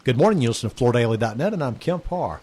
Good morning. You listen to floordaily.net, and I'm Kemp Harr.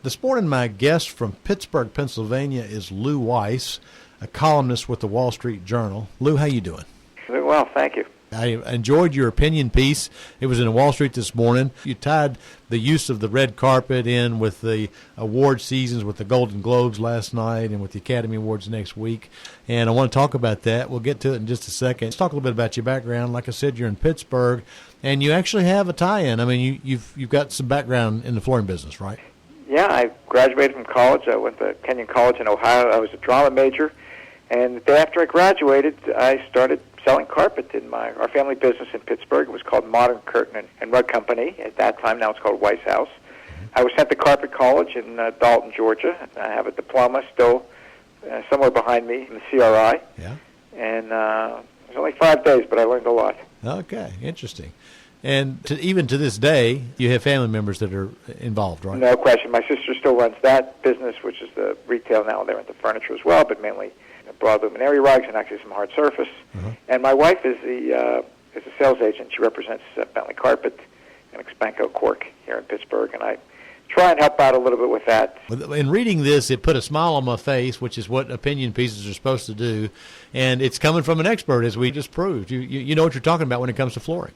This morning, my guest from Pittsburgh, Pennsylvania is Lou Weiss, a columnist with the Wall Street Journal. Lou, how you doing? Very well, thank you. I enjoyed your opinion piece. It was in Wall Street this morning. You tied the use of the red carpet in with the award seasons, with the Golden Globes last night and with the Academy Awards next week. And I want to talk about that. We'll get to it in just a second. Let's talk a little bit about your background. Like I said, you're in Pittsburgh, and you actually have a tie-in. I mean, you've got some background in the flooring business, right? Yeah, I graduated from college. I went to Kenyon College in Ohio. I was a drama major. And the day after I graduated, I started selling carpet in our family business in Pittsburgh. It was called Modern Curtain and Rug Company at that time. Now it's called Weiss House. I was sent to Carpet College in Dalton, Georgia. I have a diploma still somewhere behind me in the CRI. Yeah. And it was only 5 days, but I learned a lot. Okay, interesting. And even to this day, you have family members that are involved, right? No question. My sister still runs that business, which is the retail now. They're into furniture as well, but mainly broad luminary rugs and actually some hard surface. Uh-huh. And my wife is a sales agent. She represents Bentley Carpet and Expanco Cork here in Pittsburgh, and I try and help out a little bit with that. In reading this, it put a smile on my face, which is what opinion pieces are supposed to do, and it's coming from an expert, as we just proved. You know what you're talking about when it comes to flooring.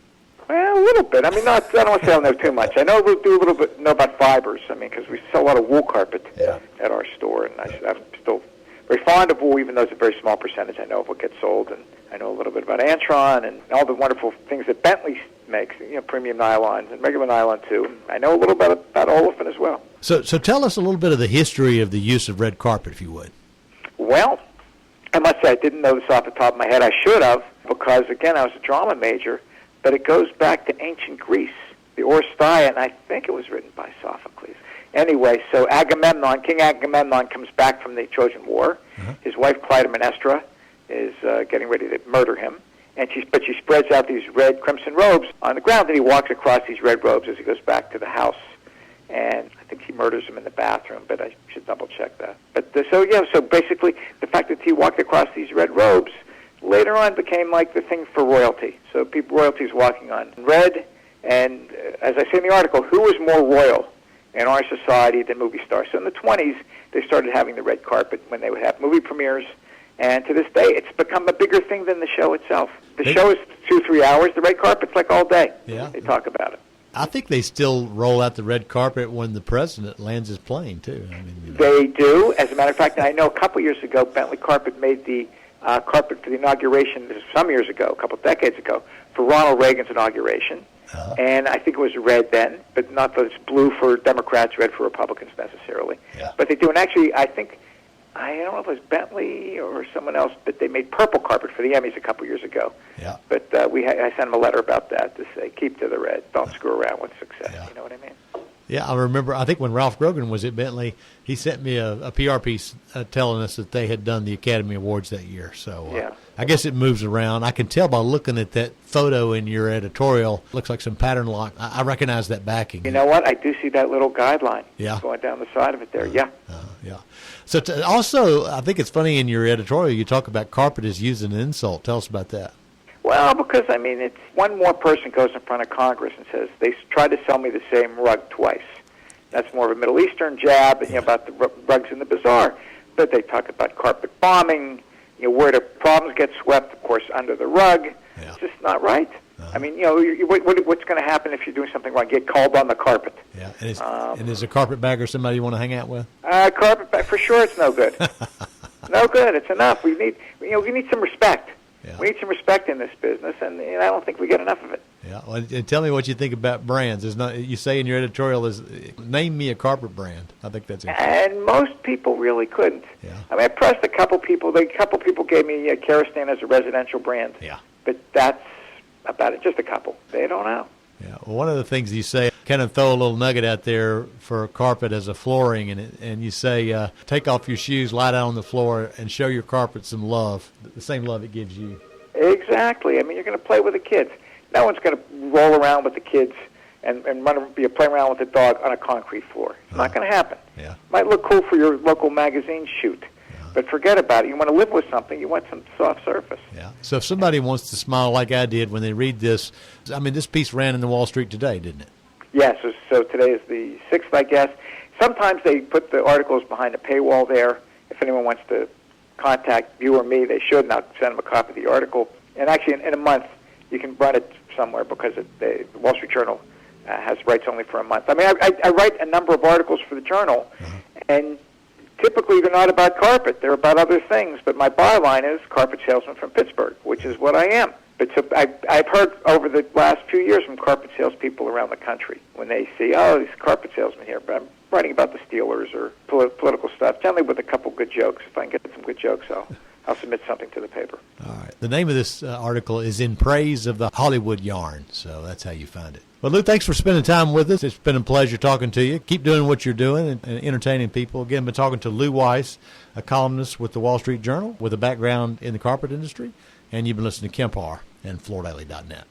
Well, a little bit. I mean, I don't want to say I know too much. I know we do a little bit know about fibers. I mean, because we sell a lot of wool carpet at our store, and I'm still very fond of wool, even though it's a very small percentage. I know of what gets sold, and I know a little bit about Antron and all the wonderful things that Bentley makes, premium nylons and regular nylon too. I know a little bit about olefin as well. So tell us a little bit of the history of the use of red carpet, if you would. Well, I must say I didn't know this off the top of my head. I should have, because, again, I was a drama major, but it goes back to ancient Greece, the Oresteia, and I think it was written by Sophocles. Anyway, so King Agamemnon comes back from the Trojan War. Uh-huh. His wife Clytemnestra is getting ready to murder him, but she spreads out these red crimson robes on the ground, and he walks across these red robes as he goes back to the house. And I think he murders him in the bathroom, but I should double-check that. But so basically the fact that he walked across these red robes later on became like the thing for royalty. So royalty's walking on red, and as I say in the article, who was more royal in our society than movie stars? So in the 20s, they started having the red carpet when they would have movie premieres, and to this day, it's become a bigger thing than the show itself. The show is 2-3 hours. The red carpet's like all day. Yeah. They talk about it. I think they still roll out the red carpet when the president lands his plane, too. I mean, They do. As a matter of fact, I know a couple years ago, Bentley Carpet made the carpet for the inauguration, this is some years ago, a couple decades ago, for Ronald Reagan's inauguration. Uh-huh. And I think it was red then, but not that it's blue for Democrats, red for Republicans necessarily. Yeah. But they do. And actually, I think, I don't know if it was Bentley or someone else, but they made purple carpet for the Emmys a couple years ago. Yeah. But I sent them a letter about that to say, keep to the red. Don't screw around with success. Yeah. You know what I mean? Yeah, I remember, I think when Ralph Grogan was at Bentley, he sent me a PR piece telling us that they had done the Academy Awards that year. So I guess it moves around. I can tell by looking at that photo in your editorial. Looks like some pattern lock. I recognize that backing. You know what? I do see that little guideline going down the side of it there. Yeah. So also, I think it's funny in your editorial you talk about carpet as used as an insult. Tell us about that. Well, because, I mean, it's one more person goes in front of Congress and says, they tried to sell me the same rug twice. That's more of a Middle Eastern jab about the rugs in the bazaar. But they talk about carpet bombing, where the problems get swept, of course, under the rug. Yeah. It's just not right. I mean, what's going to happen if you're doing something wrong? Get called on the carpet. Yeah, and is a carpetbagger somebody you want to hang out with? Carpetbagger, for sure, it's no good. No good. It's enough. We need some respect. Yeah. We need some respect in this business, and I don't think we get enough of it. Yeah, well, and tell me what you think about brands. You say in your editorial, name me a carpet brand. I think that's interesting. And most people really couldn't. Yeah. I mean, I pressed a couple people. A couple people gave me Kerosene as a residential brand. Yeah. But that's about it. Just a couple. They don't know. Yeah. Well, one of the things you say, kind of throw a little nugget out there for carpet as a flooring, and you say, take off your shoes, lie down on the floor, and show your carpet some love, the same love it gives you. Exactly. I mean, you're going to play with the kids. No one's going to roll around with the kids and play around with the dog on a concrete floor. It's not going to happen. Yeah. Might look cool for your local magazine shoot. But forget about it. You want to live with something. You want some soft surface. Yeah. So if somebody wants to smile like I did when they read this, I mean, this piece ran in the Wall Street Today, didn't it? Yes, so today is the 6th, I guess. Sometimes they put the articles behind a paywall there. If anyone wants to contact you or me, they should, and I'll send them a copy of the article. And actually, in a month, you can run it somewhere because the Wall Street Journal has rights only for a month. I mean, I write a number of articles for the Journal, and typically they're not about carpet. They're about other things. But my byline is carpet salesman from Pittsburgh, which is what I am. But so I've heard over the last few years from carpet salespeople around the country when they see, oh, these carpet salesmen here, but I'm writing about the Steelers or political stuff, generally with a couple good jokes. If I can get some good jokes, I'll submit something to the paper. All right. The name of this article is In Praise of the Hollywood Yarn, so that's how you find it. Well, Lou, thanks for spending time with us. It's been a pleasure talking to you. Keep doing what you're doing and entertaining people. Again, been talking to Lou Weiss, a columnist with the Wall Street Journal with a background in the carpet industry, and you've been listening to Kempar and FloorDaily.net.